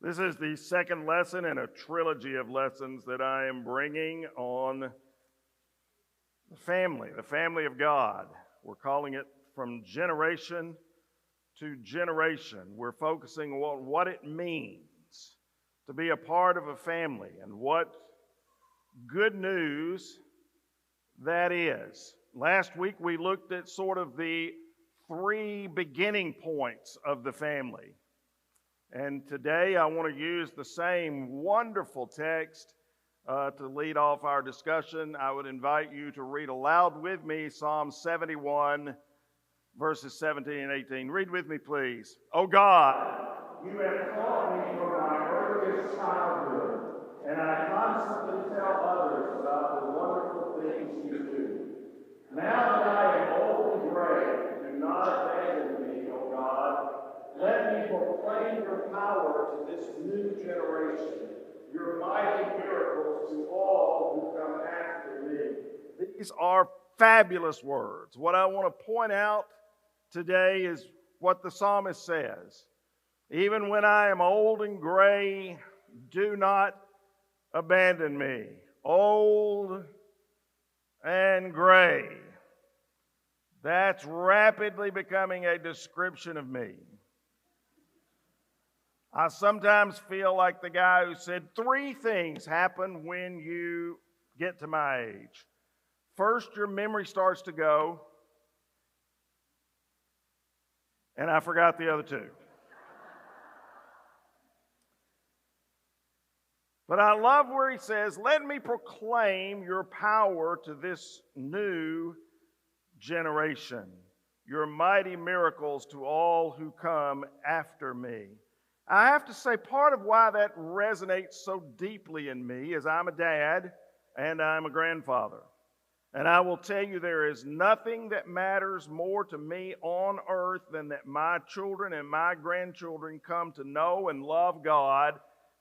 This is the second lesson in a trilogy of lessons that I am bringing on the family of God. We're calling it From Generation to Generation. We're focusing on what it means to be a part of a family and what good news that is. Last week we looked at sort of the three beginning points of the family. And today I want to use the same wonderful text to lead off our discussion. I would invite you to read aloud with me Psalm 71, verses 17 and 18. Read with me, please. O God, you have taught me from my earliest childhood, and I constantly tell others about the wonderful things you do. Now that I am old and gray, do not abandon me, O God. Let me proclaim your power to this new generation, your mighty miracles to all who come after me. These are fabulous words. What I want to point out today is what the psalmist says. Even when I am old and gray, do not abandon me. Old and gray. That's rapidly becoming a description of me. I sometimes feel like the guy who said 3 things happen when you get to my age. First, your memory starts to go, and I forgot the other 2. But I love where he says, let me proclaim your power to this new generation, your mighty miracles to all who come after me. I have to say, part of why that resonates so deeply in me is I'm a dad and I'm a grandfather. And I will tell you, there is nothing that matters more to me on earth than that my children and my grandchildren come to know and love God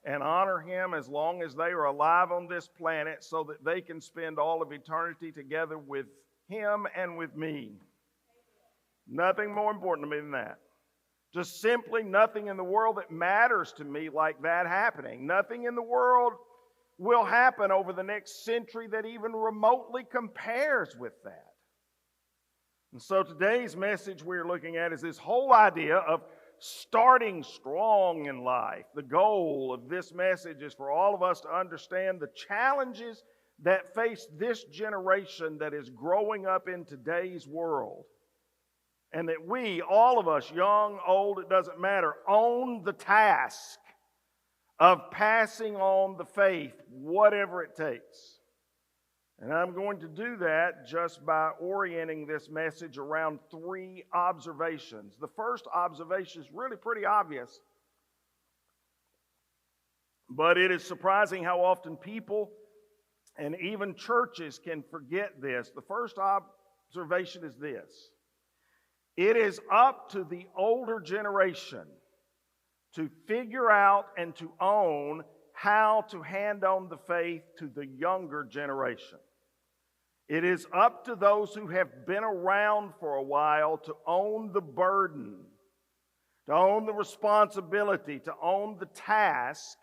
and honor Him as long as they are alive on this planet so that they can spend all of eternity together with Him and with me. Nothing more important to me than that. Just simply nothing in the world that matters to me like that happening. Nothing in the world will happen over the next century that even remotely compares with that. And so today's message we're looking at is this whole idea of starting strong in life. The goal of this message is for all of us to understand the challenges that face this generation that is growing up in today's world. And that we, all of us, young, old, it doesn't matter, own the task of passing on the faith, whatever it takes. And I'm going to do that just by orienting this message around 3 observations. The first observation is really pretty obvious, but it is surprising how often people and even churches can forget this. The first observation is this. It is up to the older generation to figure out and to own how to hand on the faith to the younger generation. It is up to those who have been around for a while to own the burden, to own the responsibility, to own the task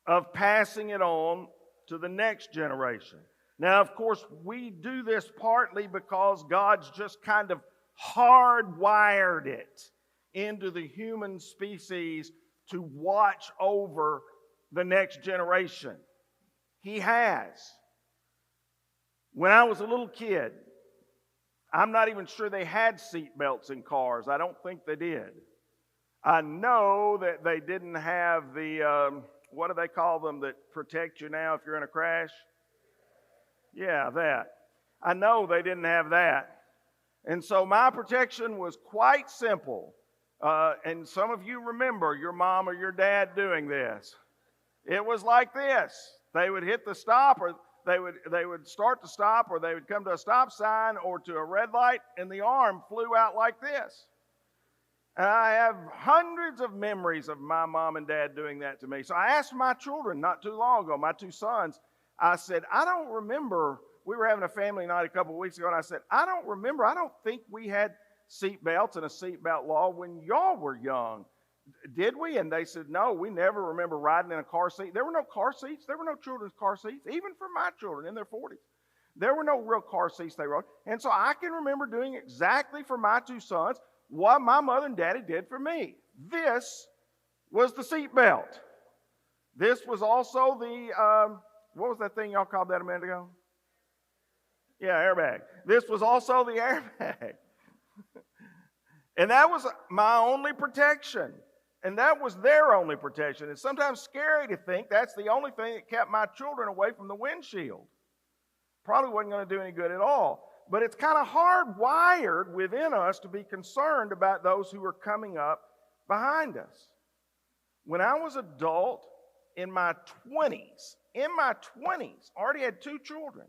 of passing it on to the next generation. Now, of course, we do this partly because God's just kind of hardwired it into the human species to watch over the next generation. He has. When I was a little kid, I'm not even sure they had seat belts in cars. I don't think they did. I know that they didn't have the, what do they call them that protect you now if you're in a crash? Yeah, that. I know they didn't have that. And so my protection was quite simple. And some of you remember your mom or your dad doing this. It was like this. They would hit the stop, or they would start to stop, or they would come to a stop sign or to a red light, and the arm flew out like this. And I have hundreds of memories of my mom and dad doing that to me. So I asked my children not too long ago, my 2 sons, I said, I don't remember. We were having a family night a couple of weeks ago, and I said, I don't think we had seat belts and a seatbelt law when y'all were young. Did we? And they said, no, we never remember riding in a car seat. There were no car seats. There were no children's car seats, even for my children in their 40s. There were no real car seats they rode. And so I can remember doing exactly for my two sons what my mother and daddy did for me. This was the seat belt. This was also the, what was that thing y'all called that a minute ago? Yeah, airbag. This was also the airbag. And that was my only protection. And that was their only protection. It's sometimes scary to think that's the only thing that kept my children away from the windshield. Probably wasn't going to do any good at all. But it's kind of hardwired within us to be concerned about those who are coming up behind us. When I was adult, in my 20s, already had two children,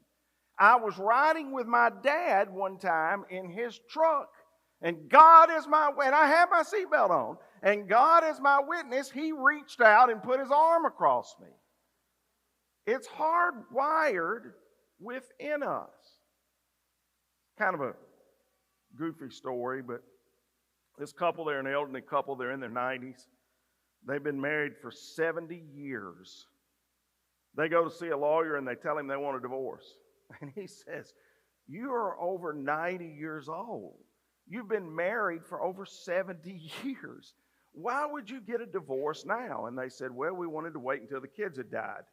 I was riding with my dad one time in his truck. And and I had my seatbelt on. And God is my witness, he reached out and put his arm across me. It's hardwired within us. Kind of a goofy story, but this couple, they're an elderly couple, they're in their 90s. They've been married for 70 years. They go to see a lawyer and they tell him they want a divorce. And he says, you are over 90 years old. You've been married for over 70 years. Why would you get a divorce now? And they said, well, we wanted to wait until the kids had died.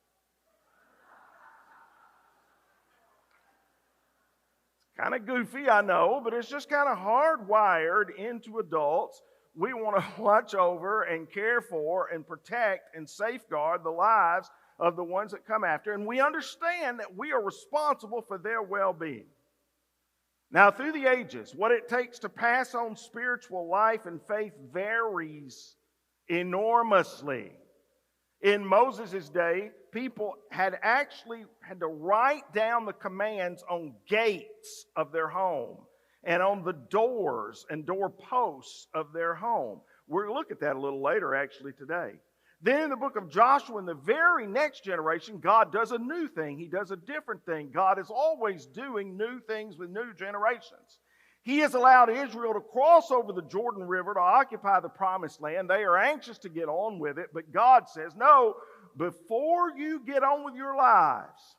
It's kind of goofy, I know, but it's just kind of hardwired into adults. We want to watch over and care for and protect and safeguard the lives of the ones that come after. And we understand that we are responsible for their well-being. Now, through the ages, what it takes to pass on spiritual life and faith varies enormously. In Moses' day, people had to write down the commands on gates of their home and on the doors and doorposts of their home. We're going to look at that a little later, actually, today. Then in the book of Joshua, in the very next generation, God does a new thing. He does a different thing. God is always doing new things with new generations. He has allowed Israel to cross over the Jordan River to occupy the promised land. They are anxious to get on with it, but God says, no, before you get on with your lives,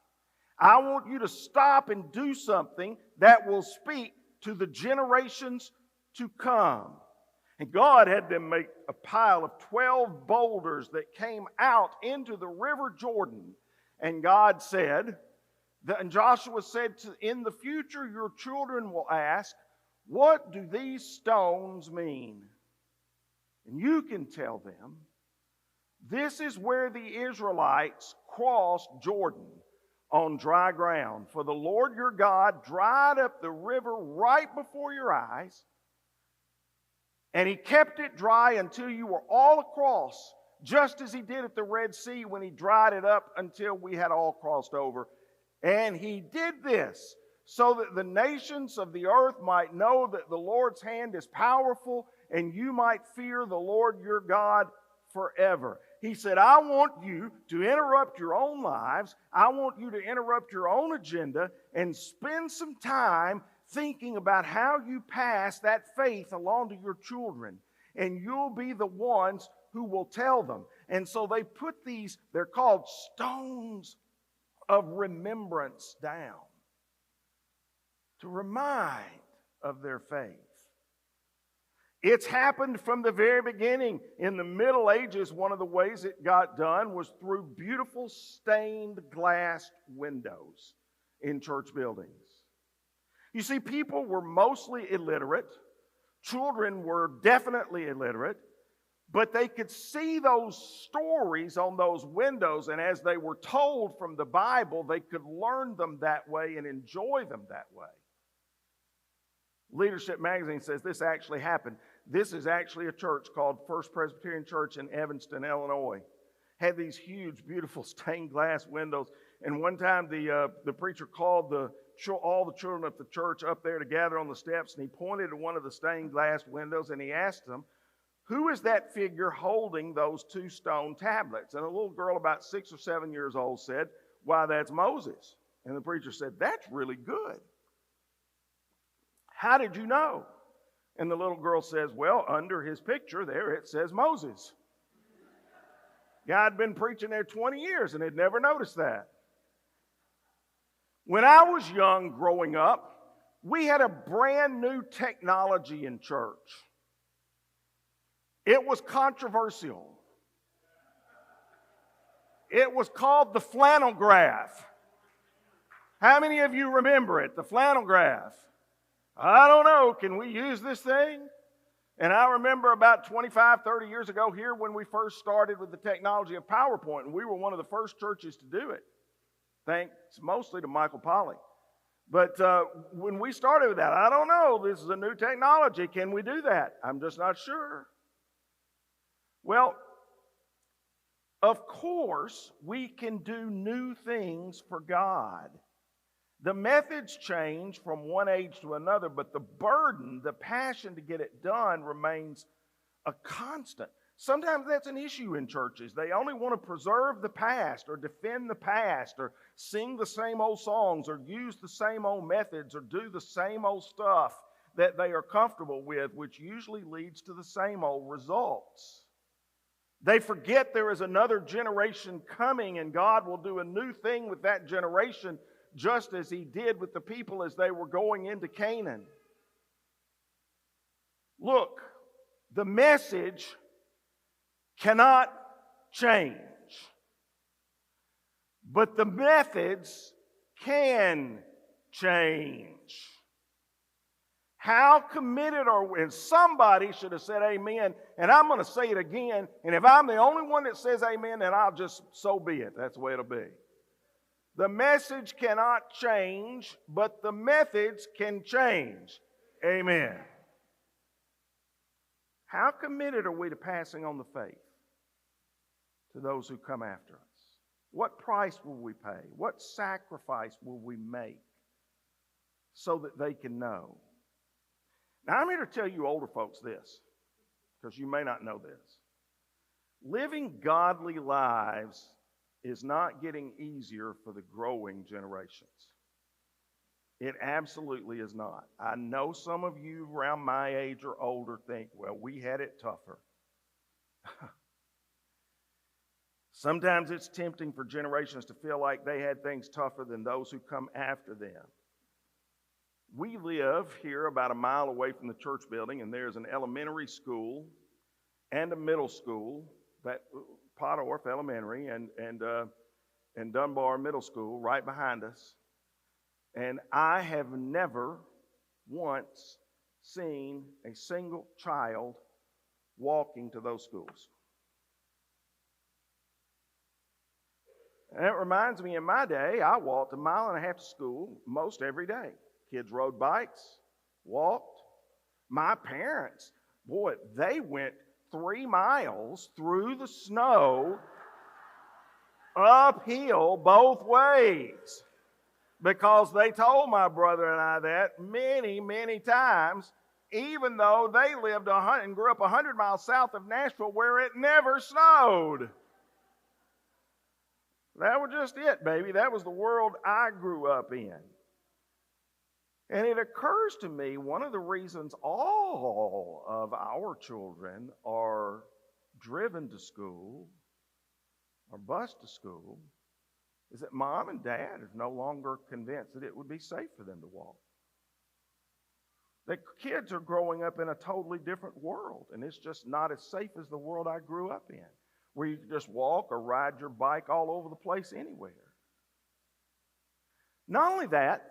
I want you to stop and do something that will speak to the generations to come. And God had them make a pile of 12 boulders that came out into the river Jordan. And God said, and Joshua said, in the future your children will ask, what do these stones mean? And you can tell them, this is where the Israelites crossed Jordan on dry ground. For the Lord your God dried up the river right before your eyes, and he kept it dry until you were all across, just as he did at the Red Sea when he dried it up until we had all crossed over. And he did this so that the nations of the earth might know that the Lord's hand is powerful, and you might fear the Lord your God forever. He said, I want you to interrupt your own lives. I want you to interrupt your own agenda and spend some time thinking about how you pass that faith along to your children. And you'll be the ones who will tell them. And so they put these, they're called stones of remembrance down to remind of their faith. It's happened from the very beginning. In the Middle Ages, one of the ways it got done was through beautiful stained glass windows in church buildings. You see, people were mostly illiterate. Children were definitely illiterate. But they could see those stories on those windows, and as they were told from the Bible, they could learn them that way and enjoy them that way. Leadership Magazine says this actually happened. This is actually a church called First Presbyterian Church in Evanston, Illinois. Had these huge, beautiful stained glass windows. And one time the preacher called all the children of the church up there to gather on the steps, and he pointed to one of the stained glass windows, and he asked them, who is that figure holding those two stone tablets? And a little girl about 6 or 7 years old said, why, that's Moses. And the preacher said, that's really good. How did you know? And the little girl says, well, under his picture there it says Moses. Guy had been preaching there 20 years and had never noticed that. When I was young growing up, we had a brand new technology in church. It was controversial. It was called the flannel graph. How many of you remember it, the flannel graph? I don't know, can we use this thing? And I remember about 25, 30 years ago here when we first started with the technology of PowerPoint, and we were one of the first churches to do it. Thanks mostly to Michael Polly. But when we started with that, I don't know, this is a new technology. Can we do that? I'm just not sure. Well, of course, we can do new things for God. The methods change from one age to another, but the burden, the passion to get it done remains a constant. Sometimes that's an issue in churches. They only want to preserve the past or defend the past or sing the same old songs or use the same old methods or do the same old stuff that they are comfortable with, which usually leads to the same old results. They forget there is another generation coming and God will do a new thing with that generation, just as He did with the people as they were going into Canaan. Look, the message cannot change, but the methods can change. How committed are we? And somebody should have said amen, and I'm going to say it again, and if I'm the only one that says amen, then I'll just, so be it. That's the way it'll be. The message cannot change, but the methods can change. Amen. How committed are we to passing on the faith to those who come after us? What price will we pay? What sacrifice will we make so that they can know? Now, I'm here to tell you older folks this, because you may not know this. Living godly lives is not getting easier for the growing generations. It absolutely is not. I know some of you around my age or older think, well, we had it tougher. Sometimes it's tempting for generations to feel like they had things tougher than those who come after them. We live here about a mile away from the church building, and there's an elementary school and a middle school, that Potterworth Elementary and Dunbar Middle School right behind us. And I have never once seen a single child walking to those schools. And it reminds me, in my day, I walked 1.5 miles to school most every day. Kids rode bikes, walked. My parents, boy, they went 3 miles through the snow, uphill both ways, because they told my brother and I that many, many times, even though they lived and grew up 100 miles south of Nashville where it never snowed. That was just it, baby. That was the world I grew up in. And it occurs to me, one of the reasons all of our children are driven to school or bused to school is that mom and dad are no longer convinced that it would be safe for them to walk. The kids are growing up in a totally different world, and it's just not as safe as the world I grew up in, where you can just walk or ride your bike all over the place anywhere. Not only that,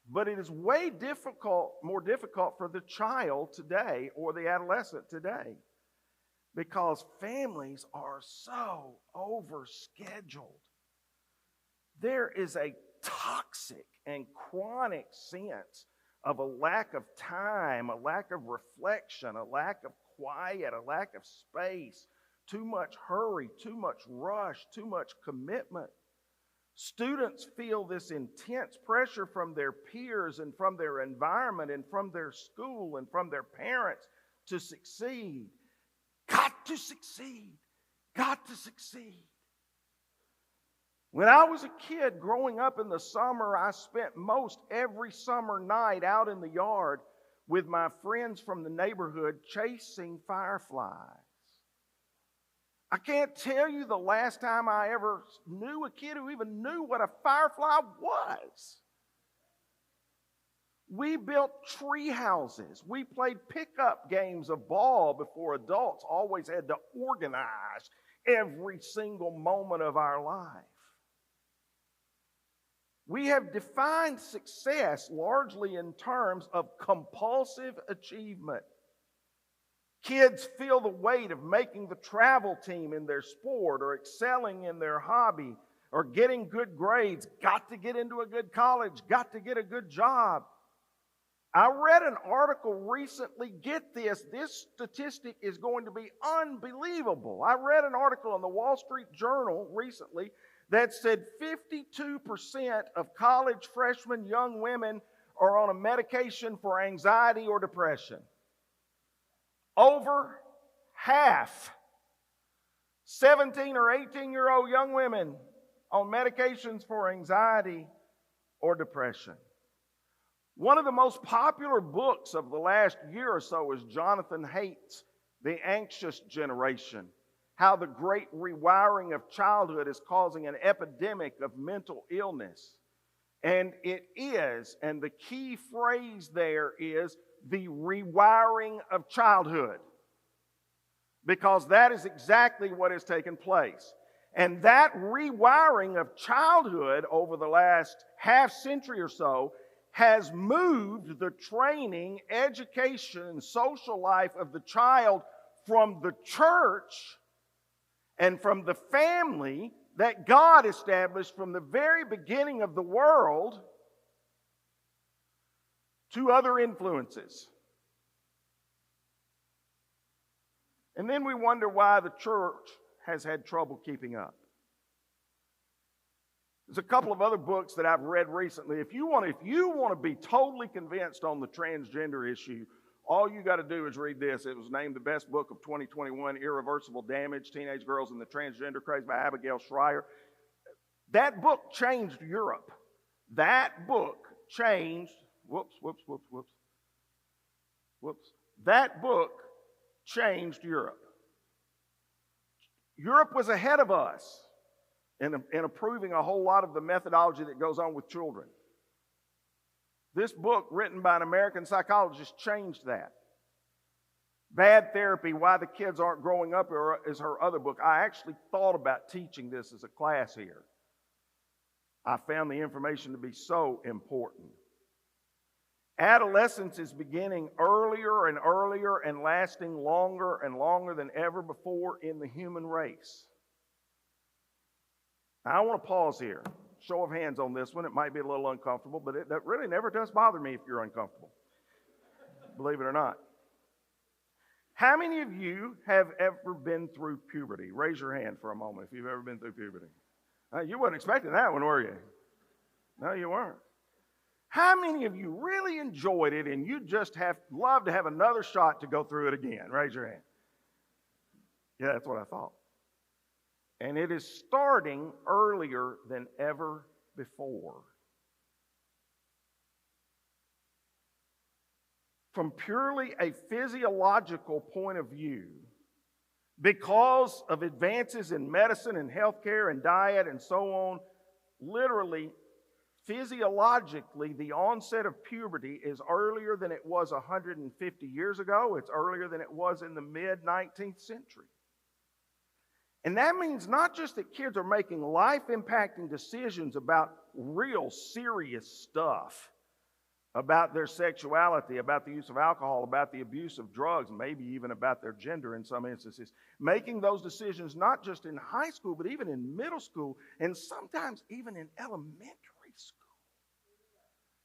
but it is more difficult for the child today or the adolescent today, because families are so overscheduled. There is a toxic and chronic sense of a lack of time, a lack of reflection, a lack of quiet, a lack of space, too much hurry, too much rush, too much commitment. Students feel this intense pressure from their peers and from their environment and from their school and from their parents to succeed. Got to succeed. Got to succeed. When I was a kid growing up in the summer, I spent most every summer night out in the yard with my friends from the neighborhood chasing fireflies. I can't tell you the last time I ever knew a kid who even knew what a firefly was. We built tree houses. We played pickup games of ball before adults always had to organize every single moment of our life. We have defined success largely in terms of compulsive achievement. Kids feel the weight of making the travel team in their sport or excelling in their hobby or getting good grades, got to get into a good college, got to get a good job. I read an article recently, get this statistic is going to be unbelievable. I read an article in the Wall Street Journal recently that said 52% of college freshmen young women are on a medication for anxiety or depression. Over half, 17 or 18-year-old young women on medications for anxiety or depression. One of the most popular books of the last year or so is Jonathan Haidt's The Anxious Generation, how the great rewiring of childhood is causing an epidemic of mental illness. And it is, and the key phrase there is the rewiring of childhood, because that is exactly what has taken place. And that rewiring of childhood over the last half century or so has moved the training, education, and social life of the child from the church and from the family that God established from the very beginning of the world to other influences. And then we wonder why the church has had trouble keeping up. There's a couple of other books that I've read recently. If you want to be totally convinced on the transgender issue, all you got to do is read this. It was named the best book of 2021, Irreversible Damage, Teenage Girls and the Transgender Craze by Abigail Schreier. That book changed Europe. That book changed, That book changed Europe. Europe was ahead of us in approving a whole lot of the methodology that goes on with children. This book, written by an American psychologist, changed that. Bad Therapy, Why the Kids Aren't Growing Up, is her other book. I actually thought about teaching this as a class here. I found the information to be so important. Adolescence is beginning earlier and earlier and lasting longer and longer than ever before in the human race. Now, I want to pause here. Show of hands on this one. It might be a little uncomfortable, but that really never does bother me if you're uncomfortable. Believe it or not. How many of you have ever been through puberty? Raise your hand for a moment if you've ever been through puberty. You weren't expecting that one, were you? No, you weren't. How many of you really enjoyed it and you just love to have another shot to go through it again? Raise your hand. Yeah, that's what I thought. And it is starting earlier than ever before. From purely a physiological point of view, because of advances in medicine and healthcare and diet and so on, literally, physiologically, the onset of puberty is earlier than it was 150 years ago. It's earlier than it was in the mid-19th century. And that means not just that kids are making life-impacting decisions about real serious stuff, about their sexuality, about the use of alcohol, about the abuse of drugs, maybe even about their gender in some instances. Making those decisions not just in high school, but even in middle school, and sometimes even in elementary school.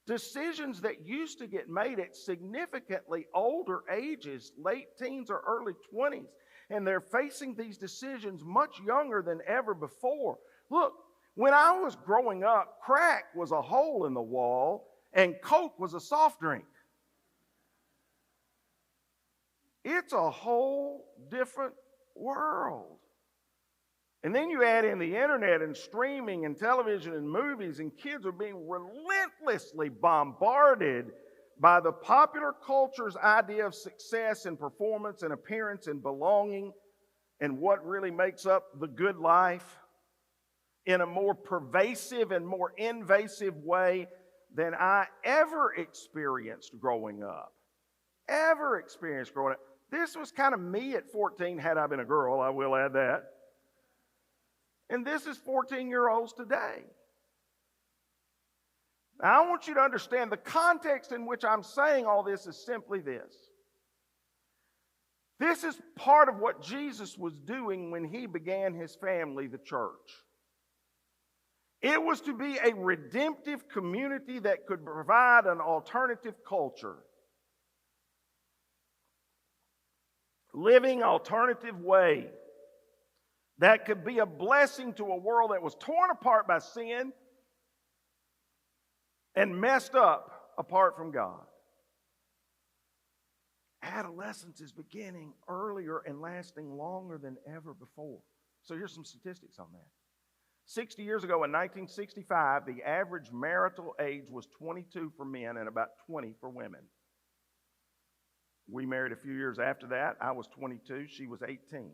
Decisions that used to get made at significantly older ages, late teens or early 20s, and they're facing these decisions much younger than ever before. Look, when I was growing up, crack was a hole in the wall and Coke was a soft drink. It's a whole different world. And then you add in the internet and streaming and television and movies, and kids are being relentlessly bombarded by the popular culture's idea of success and performance and appearance and belonging and what really makes up the good life in a more pervasive and more invasive way than I ever experienced growing up. This was kind of me at 14, had I been a girl, I will add that. And this is 14-year-olds today. Now, I want you to understand the context in which I'm saying all this is simply this. This is part of what Jesus was doing when he began his family, the church. It was to be a redemptive community that could provide an alternative culture. Living alternative way that could be a blessing to a world that was torn apart by sin and messed up apart from God. Adolescence is beginning earlier and lasting longer than ever before. So here's some statistics on that. 60 years ago in 1965, the average marital age was 22 for men and about 20 for women. We married a few years after that. I was 22, she was 18.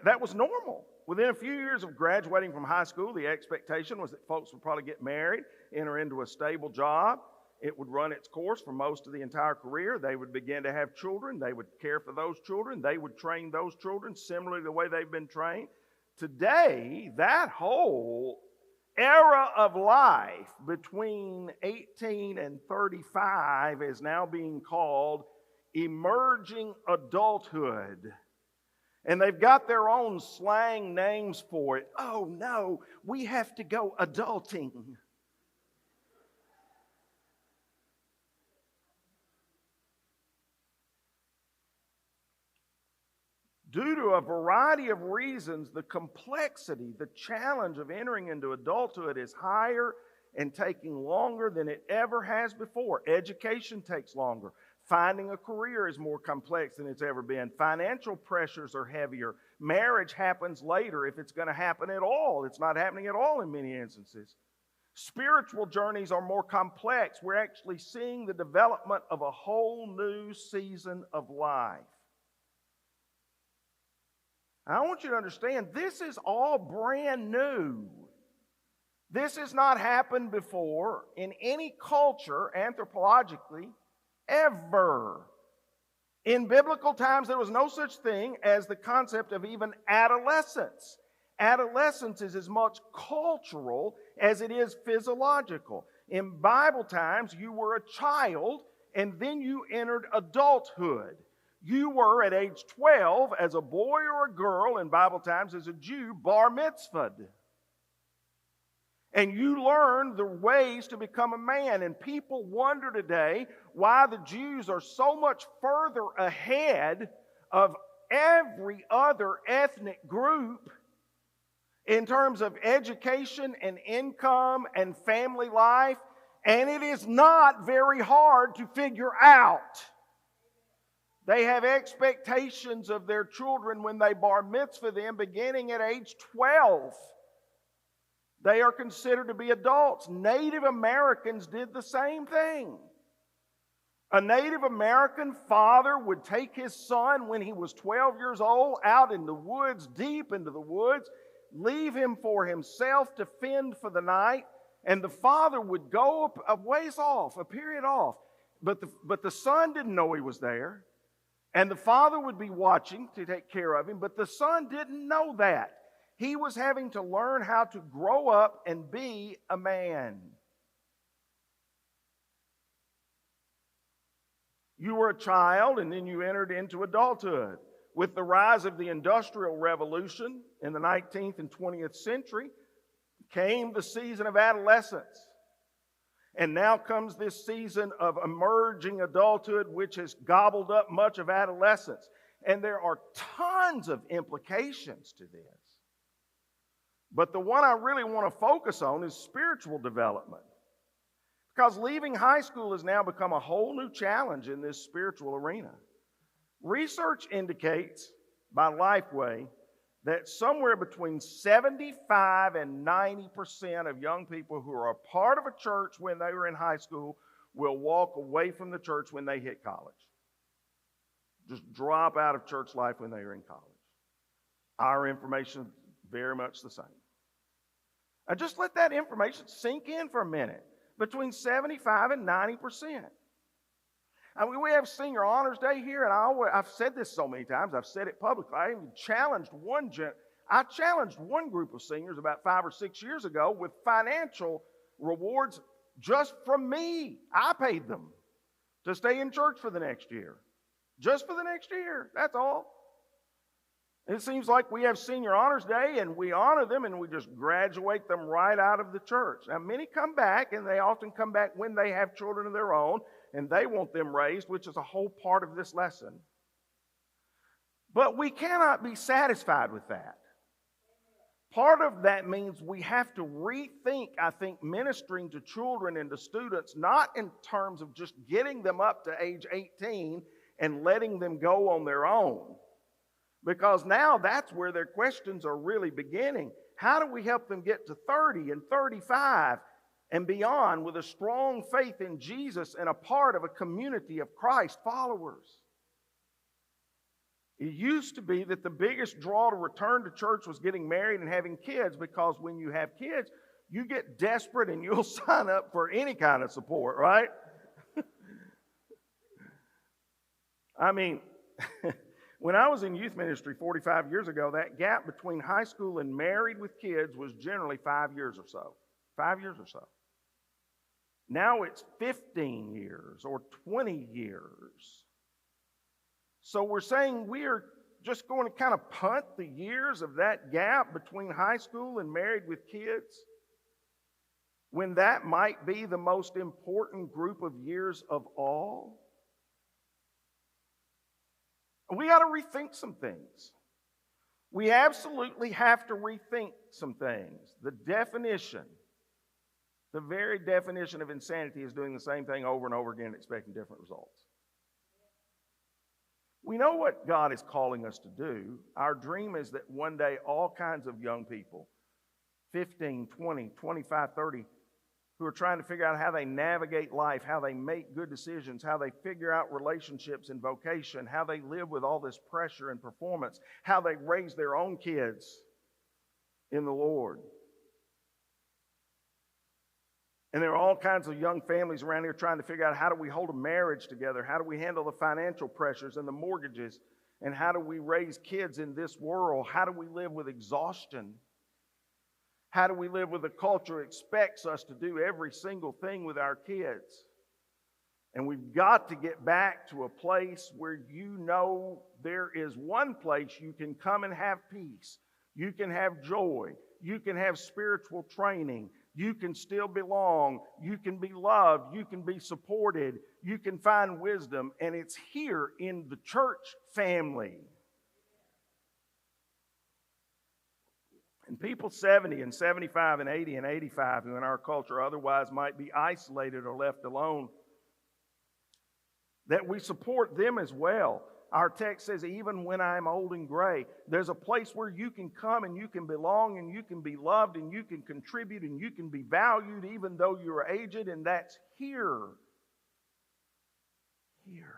That was normal. Within a few years of graduating from high school, the expectation was that folks would probably get married, enter into a stable job. It would run its course for most of the entire career. They would begin to have children. They would care for those children. They would train those children similarly to the way they've been trained. Today, that whole era of life between 18 and 35 is now being called emerging adulthood. And they've got their own slang names for it. Oh no, we have to go adulting. Due to a variety of reasons, the complexity, the challenge of entering into adulthood is higher and taking longer than it ever has before. Education takes longer. Finding a career is more complex than it's ever been. Financial pressures are heavier. Marriage happens later if it's going to happen at all. It's not happening at all in many instances. Spiritual journeys are more complex. We're actually seeing the development of a whole new season of life. I want you to understand, this is all brand new. This has not happened before in any culture, anthropologically, ever. In biblical times, there was no such thing as the concept of even adolescence. Adolescence is as much cultural as it is physiological. In Bible times, you were a child, and then you entered adulthood. You were at age 12, as a boy or a girl, in Bible times as a Jew, bar mitzvahed. And you learned the ways to become a man. And people wonder today why the Jews are so much further ahead of every other ethnic group in terms of education and income and family life. And it is not very hard to figure out. They have expectations of their children when they bar mitzvah them beginning at age 12. They are considered to be adults. Native Americans did the same thing. A Native American father would take his son when he was 12 years old out in the woods, deep into the woods, leave him for himself to fend for the night, and the father would go a ways off, a period off. But the son didn't know he was there. And the father would be watching to take care of him, but the son didn't know that. He was having to learn how to grow up and be a man. You were a child, and then you entered into adulthood. With the rise of the Industrial Revolution in the 19th and 20th century, came the season of adolescence. And now comes this season of emerging adulthood, which has gobbled up much of adolescence. And there are tons of implications to this. But the one I really want to focus on is spiritual development. Because leaving high school has now become a whole new challenge in this spiritual arena. Research indicates by Lifeway that somewhere between 75 and 90% of young people who are a part of a church when they were in high school will walk away from the church when they hit college. Just drop out of church life when they are in college. Our information is very much the same. And just let that information sink in for a minute. Between 75 and 90%. I mean, we have Senior Honors Day here, and I've said this so many times. I've said it publicly. I even challenged one group of seniors about 5 or 6 years ago with financial rewards just from me. I paid them to stay in church for the next year. Just for the next year. That's all. And it seems like we have Senior Honors Day, and we honor them, and we just graduate them right out of the church. Now, many come back, and they often come back when they have children of their own, and they want them raised, which is a whole part of this lesson. But we cannot be satisfied with that. Part of that means we have to rethink, I think, ministering to children and to students, not in terms of just getting them up to age 18 and letting them go on their own. Because now that's where their questions are really beginning. How do we help them get to 30 and 35 and beyond with a strong faith in Jesus and a part of a community of Christ followers? It used to be that the biggest draw to return to church was getting married and having kids, because when you have kids, you get desperate and you'll sign up for any kind of support, right? I mean, when I was in youth ministry 45 years ago, that gap between high school and married with kids was generally 5 years or so. 5 years or so. Now it's 15 years or 20 years. So we're saying we are just going to kind of punt the years of that gap between high school and married with kids, when that might be the most important group of years of all. We got to rethink some things. We absolutely have to rethink some things. The very definition of insanity is doing the same thing over and over again, expecting different results. We know what God is calling us to do. Our dream is that one day all kinds of young people, 15, 20, 25, 30, who are trying to figure out how they navigate life, how they make good decisions, how they figure out relationships and vocation, how they live with all this pressure and performance, how they raise their own kids in the Lord. And there are all kinds of young families around here trying to figure out, how do we hold a marriage together? How do we handle the financial pressures and the mortgages? And how do we raise kids in this world? How do we live with exhaustion? How do we live with a culture that expects us to do every single thing with our kids? And we've got to get back to a place where you know there is one place you can come and have peace. You can have joy. You can have spiritual training. You can still belong. You can be loved. You can be supported. You can find wisdom. And it's here in the church family. And people 70 and 75 and 80 and 85 who in our culture otherwise might be isolated or left alone, that we support them as well. Our text says, even when I'm old and gray, there's a place where you can come and you can belong and you can be loved and you can contribute and you can be valued even though you're aged, and that's here. Here.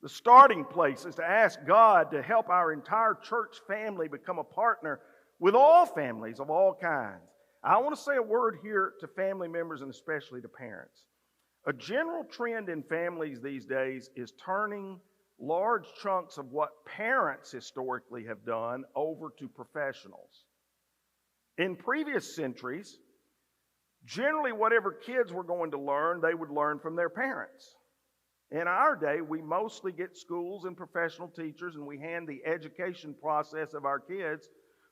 The starting place is to ask God to help our entire church family become a partner with all families of all kinds. I want to say a word here to family members and especially to parents. A general trend in families these days is turning large chunks of what parents historically have done over to professionals. In previous centuries, generally whatever kids were going to learn, they would learn from their parents. In our day, we mostly get schools and professional teachers, and we hand the education process of our kids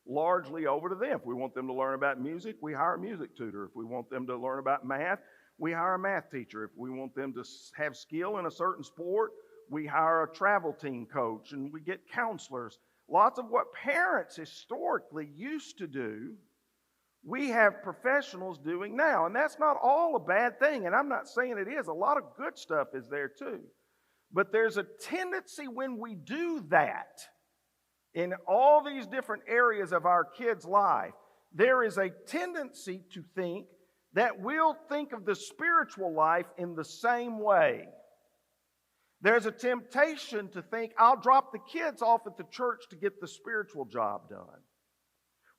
largely over to them. If we want them to learn about music, we hire a music tutor. If we want them to learn about math, we hire a math teacher. If we want them to have skill in a certain sport, we hire a travel team coach, and we get counselors. Lots of what parents historically used to do, we have professionals doing now. And that's not all a bad thing, and I'm not saying it is. A lot of good stuff is there too. But there's a tendency when we do that in all these different areas of our kids' life, there is a tendency to think that we'll think of the spiritual life in the same way. There's a temptation to think, I'll drop the kids off at the church to get the spiritual job done.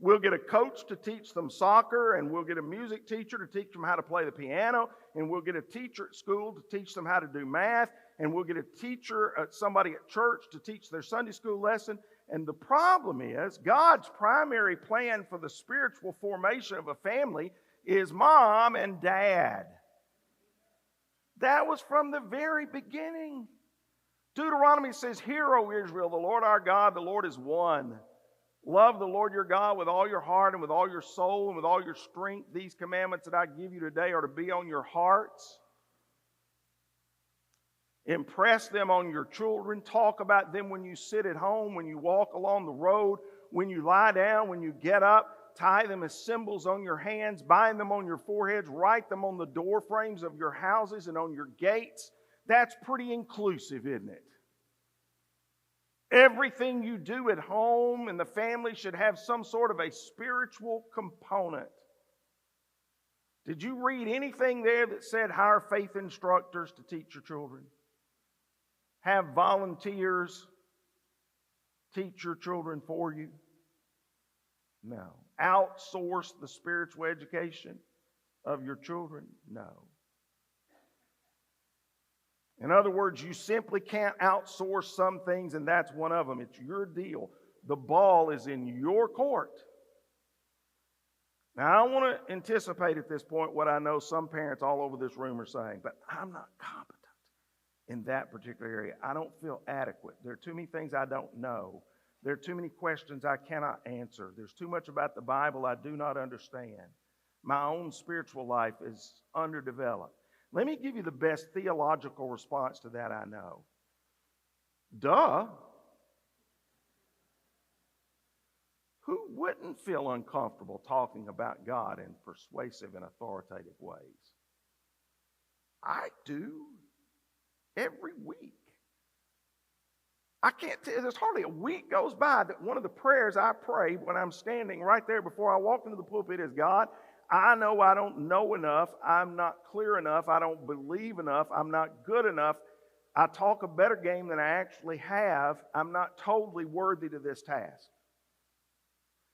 We'll get a coach to teach them soccer, and we'll get a music teacher to teach them how to play the piano, and we'll get a teacher at school to teach them how to do math, and we'll get a teacher, somebody at church to teach their Sunday school lesson. And the problem is, God's primary plan for the spiritual formation of a family is mom and dad. That was from the very beginning. Deuteronomy says, "Hear, O Israel, the Lord our God, the Lord is one. Love the Lord your God with all your heart and with all your soul and with all your strength. These commandments that I give you today are to be on your hearts. Impress them on your children. Talk about them when you sit at home, when you walk along the road, when you lie down, when you get up. Tie them as symbols on your hands. Bind them on your foreheads. Write them on the door frames of your houses and on your gates." That's pretty inclusive, isn't it? Everything you do at home and the family should have some sort of a spiritual component. Did you read anything there that said hire faith instructors to teach your children? Have volunteers teach your children for you? No. Outsource the spiritual education of your children? No. In other words, you simply can't outsource some things, and that's one of them. It's your deal. The ball is in your court. Now, I want to anticipate at this point what I know some parents all over this room are saying, but I'm not competent in that particular area. I don't feel adequate. There are too many things I don't know. There are too many questions I cannot answer. There's too much about the Bible I do not understand. My own spiritual life is underdeveloped. Let me give you the best theological response to that I know. Duh. Who wouldn't feel uncomfortable talking about God in persuasive and authoritative ways? I do. Every week. I can't tell you, there's hardly a week goes by that one of the prayers I pray when I'm standing right there before I walk into the pulpit is, God, I know I don't know enough. I'm not clear enough. I don't believe enough. I'm not good enough. I talk a better game than I actually have. I'm not totally worthy to this task.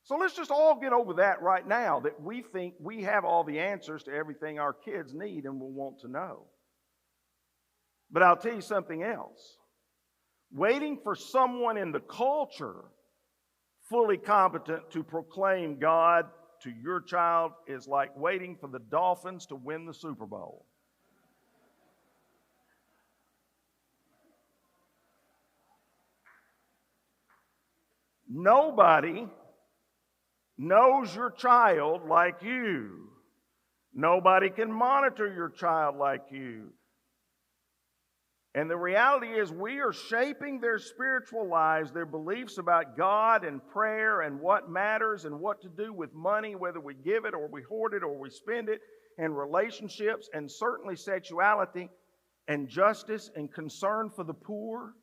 So let's just all get over that right now, that we think we have all the answers to everything our kids need and will want to know. But I'll tell you something else. Waiting for someone in the culture fully competent to proclaim God to your child is like waiting for the Dolphins to win the Super Bowl. Nobody knows your child like you. Nobody can monitor your child like you. And the reality is we are shaping their spiritual lives, their beliefs about God and prayer and what matters and what to do with money, whether we give it or we hoard it or we spend it, and relationships and certainly sexuality and justice and concern for the poor.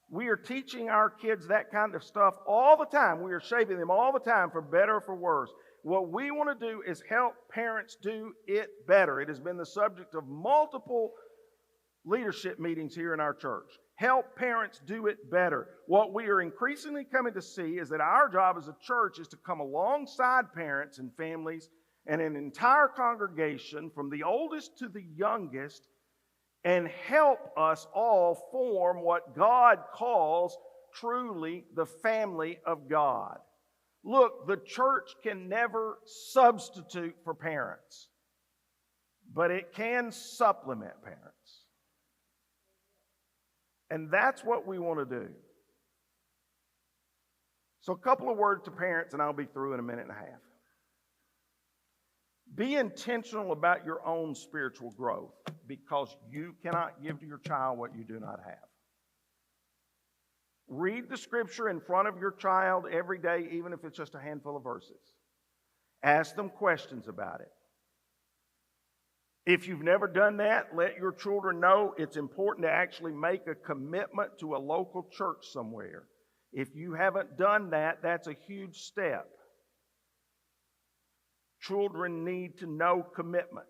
We are teaching our kids that kind of stuff all the time. We are shaping them all the time for better or for worse. What we want to do is help parents do it better. It has been the subject of multiple leadership meetings here in our church. Help parents do it better. What we are increasingly coming to see is that our job as a church is to come alongside parents and families and an entire congregation from the oldest to the youngest and help us all form what God calls truly the family of God. Look, the church can never substitute for parents, but it can supplement parents. And that's what we want to do. So a couple of words to parents, and I'll be through in a minute and a half. Be intentional about your own spiritual growth because you cannot give to your child what you do not have. Read the scripture in front of your child every day, even if it's just a handful of verses. Ask them questions about it. If you've never done that, let your children know it's important to actually make a commitment to a local church somewhere. If you haven't done that, that's a huge step. Children need to know commitment.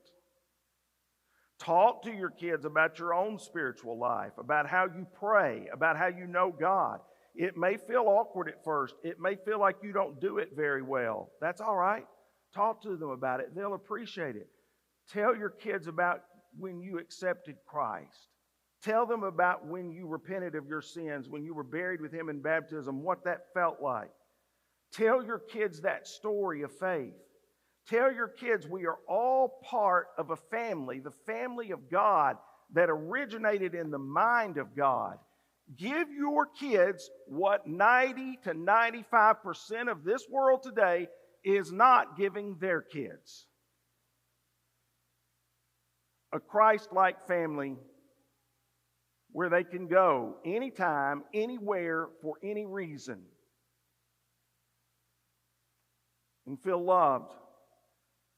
Talk to your kids about your own spiritual life, about how you pray, about how you know God. It may feel awkward at first. It may feel like you don't do it very well. That's all right. Talk to them about it. They'll appreciate it. Tell your kids about when you accepted Christ. Tell them about when you repented of your sins, when you were buried with Him in baptism, what that felt like. Tell your kids that story of faith. Tell your kids we are all part of a family, the family of God that originated in the mind of God. Give your kids what 90 to 95% of this world today is not giving their kids. A Christ-like family where they can go anytime, anywhere, for any reason and feel loved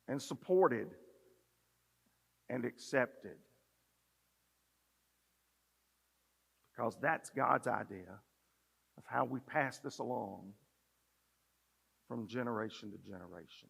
and supported and accepted. Because that's God's idea of how we pass this along from generation to generation.